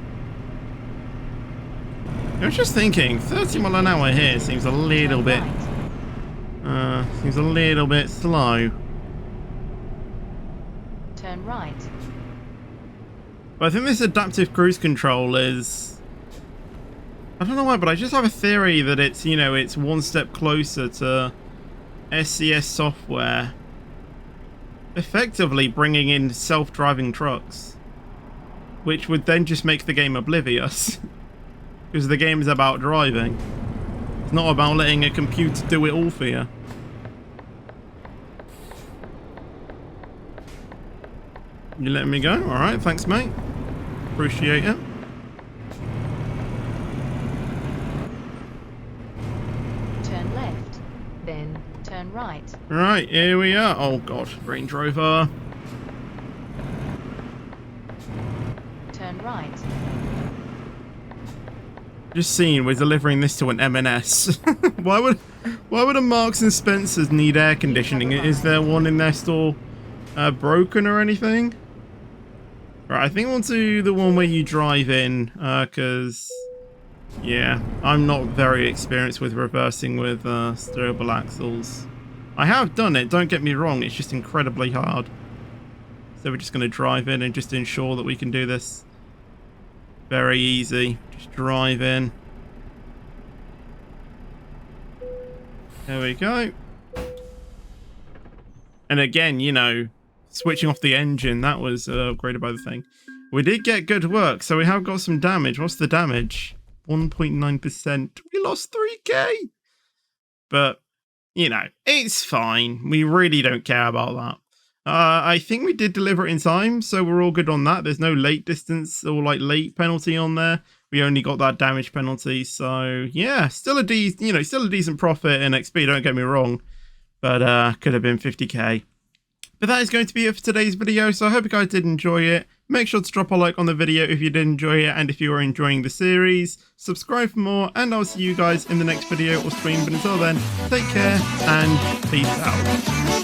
I was just thinking, 30 miles an hour here seems a little bit slow. Turn right. But I think this adaptive cruise control is... I don't know why, but I just have a theory that it's, you know, it's one step closer to SCS software effectively bringing in self-driving trucks, which would then just make the game oblivious because the game is about driving. It's not about letting a computer do it all for you. You letting me go? Alright, thanks mate. Appreciate it. Turn left, then turn right. Right, here we are. Oh god, Range Rover. Turn right. Just seeing we're delivering this to an M&S. why would a Marks and Spencer's need air conditioning? Is there one in their store broken or anything? Right, I think we'll do the one where you drive in, because yeah, I'm not very experienced with reversing with steerable axles. I have done it, don't get me wrong, it's just incredibly hard. So we're just going to drive in and just ensure that we can do this very easy. Just drive in. There we go. And again, you know, switching off the engine, that was upgraded by the thing. We did get good work, so we have got some damage. What's the damage? 1.9%. We lost 3k. But, you know, it's fine. We really don't care about that. I think we did deliver it in time, so we're all good on that. There's no late distance or like late penalty on there. We only got that damage penalty, so yeah, still a decent profit in XP. Don't get me wrong, but could have been 50k. But that is going to be it for today's video, so I hope you guys did enjoy it. Make sure to drop a like on the video if you did enjoy it, and if you are enjoying the series, subscribe for more, and I'll see you guys in the next video or stream. But until then, take care and peace out.